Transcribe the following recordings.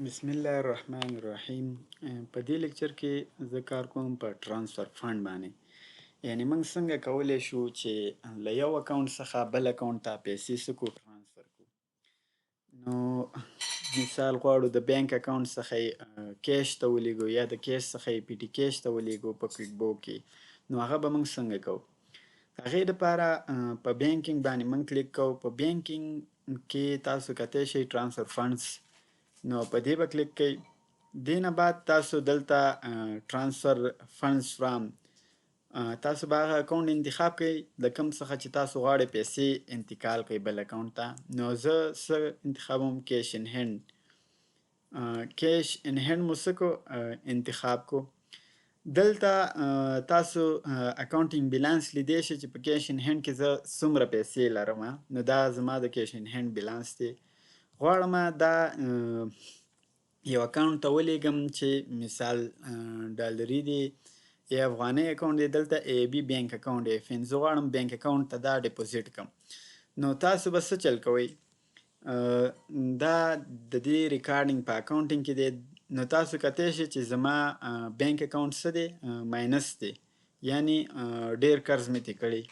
بسم الله الرحمن الرحیم. په دې لیکچر کې زه کار کوم په ترانسفر فند باندې. یعنی موږ څنګه کولی شو چې له یو اکاونټ څخه بل اکاونټ ته پیسې سکو ترانسفر کو. نو مثال غواړو د بانک اکاونټ څخه یې کیش ته ولیږو یا د کیش څخه یې پی ټي کیش ته ولیږو په کویک بوک کې. نو هغه به موږ څنګه کوو؟ هغې دپاره په بانکینګ باندې موږ کلیک کوو. په بانکینګ کې تاسو کتی شئ ترانسفر فندز، نو په دې به کلیک کوئ. دې نه بعد تاسو دلته ترانسفر فندز فرام تاسو به هغه اکاونټ انتخاب کوئ د کوم څخه چې تاسو غواړئ پیسې انتقال کوئ بل اکاونټ ته. نو زه څه انتخابوم؟ کیش ان هینډ. کیش ان هینډ مو څه کو انتخاب کو. دلته تاسو اکاونټینګ بیلانس لیدی شئ چې په کیش ان هینډ کې زه څومره پیسې لرم. نو دا زما د کیش ان هینډ بیلانس دی. غواړم دا یو اکاونټ ته ولیږم چې مثال ډالري دی یا افغانۍ اکاونټ دی. دلته ای بي بانک اکاونټ دی فین. زه غواړم بانک اکاونټ ته دا ډیپوزیټ کړم. نو تاسو به څه چل کوئ؟ دا د دې ریکارډینګ په اکاونټینګ کې دی. نو تاسو کتی شئ چې زما بانک اکاونټ څه دی؟ ماینس دی، یعنی ډیر قرض مې ترې کړی.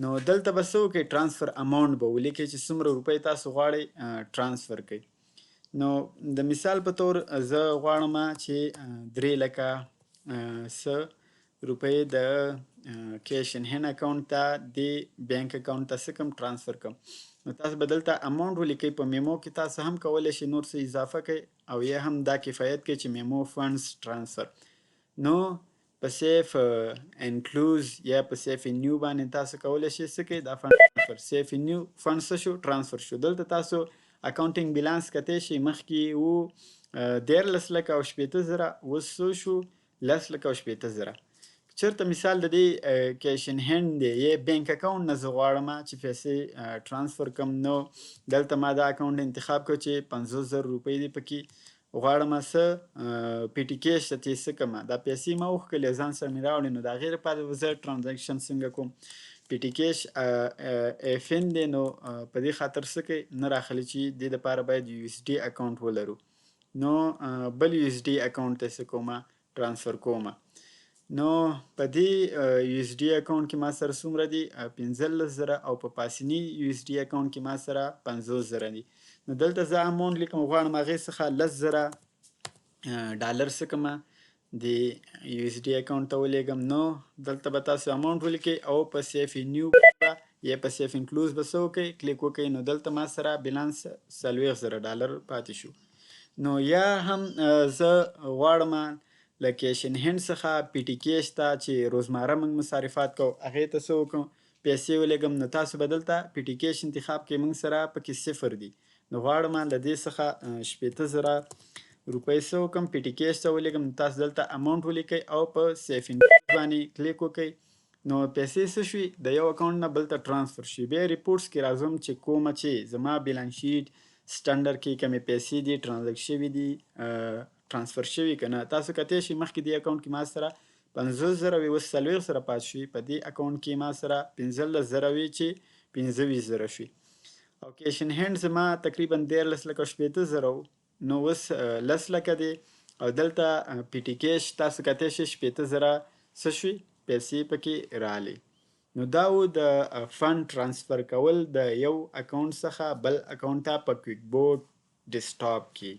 نو دلته به څه وکړئ؟ ترانسفر اماونټ به ولیکئ چې څومره روپۍ تاسو غواړئ ترانسفر کړئ. نو د مثال په طور زه غواړم چې 3 لکه روپۍ د کیش ان هینډ اکاونټ ته د بانک اکاونټ ته څه کړم؟ ترانسفر کړم. نو تاسو به دلته اماونټ ولیکئ. په میمو کې تاسو هم کولی شئ نور څه اضافه کړئ او یا هم دا کفایت کوي چې میمو فندز ترانسفر. نو په سیف انکلوز یا په سیف نیو باندې تاسو کولی شئ څه کړئ؟ دا فند ترانسفر. سیف نیو فند څه شو؟ ترانسفر شو. دلته تاسو اکاونټینګ بیلانس کتی شئ. مخکې و 13 لکه او 80 زره، اوس څو شو؟ 10 لکه او 80 زره. چېرته مثال د دې کیش ان هینډ دی یا بانک اکاونټ نه زه غواړم چې پیسې ترانسفر کړم. نو دلته ما دا اکاونټ انتخاب کړ چې 50,000 روپۍ دي پکې. غواړم څه پی ټي کیش ته چې څه کړم، دا پیسې ما وښکلې ځان سره مې راوړې. نو د هغې لپاره به زه ټرانزیکشن څنګه کوم؟ پی ټي کیش ایف ان دی. نو په دې خاطر څه کوي؟ نه راخلي چې دې دپاره باید یو اس ډي اکاونټ ولرو. نو بل یو اس ډي اکاونټ ته څه کوم؟ ترانسفر کوم. نو په دې یو اس ډي اکاونټ کې ما سره څومره دي؟ 15 زره، او په پاسني یو اس ډي اکاونټ کې ما سره 50 زره دي. نو دلته زه اماونټ لیکم، غواړم هغې څخه 10 زره ډالر څه کړم؟ د یو اس ډي اکاونټ ته ولیږم. نو دلته به تاسو اماونټ ولیکئ او په سیف نیو یا په سیف انکلوز به څه وکئ؟ کلیک وکئ. نو دلته ما سره بیلانس 40 زره ډالر پاتې شو. نو یا هم زه غواړم له کیش ان هینډ څخه پی ټي کیش ته چې روزمره موږ مصارفات کوو هغې ته څه وکړو؟ پیسې ولیږم. نو تاسو به دلته پی ټي کیش انتخاب کړئ. موږ سره پکې 0 دي. نو غواړم له دې څخه 80 زره روپۍ څه وکړم؟ پی ټي کیش ته ولیږم. نو تاسو دلته اماونټ ولیکئ او په سیف انکلوز باندې کلیک وکئ. نو پیسې څه شوي؟ د یو اکاونټ نه بل ته ترانسفر شوي. بیا ریپورټس کې راځم چې کومه چې زما بیلانس شیټ سټنډرډ کې کومې پیسې دي ترانزیکټ شوي دي ترانسفر شوي که نه. تاسو کتی شئ مخکې دې اکاونټ کې ما سره 50 زره وي، اوس 40 زره پاتې شوي. په دې اکاونټ کې ما سره 15 زره وي چې 25 زره شوي. او کیش ان هینډ زما تقریبا 13 لکه 80 زره و، نو اوس 10 لکه دی. او دلته پی ټي کیش تاسو کتی شئ 80 زره څه شوي؟ پیسې پکې راغلي. نو دا و د فند ترانسفر کول د یو اکاونټ څخه بل اکاونټ ته په کویک بوک ډیسکټاپ کې.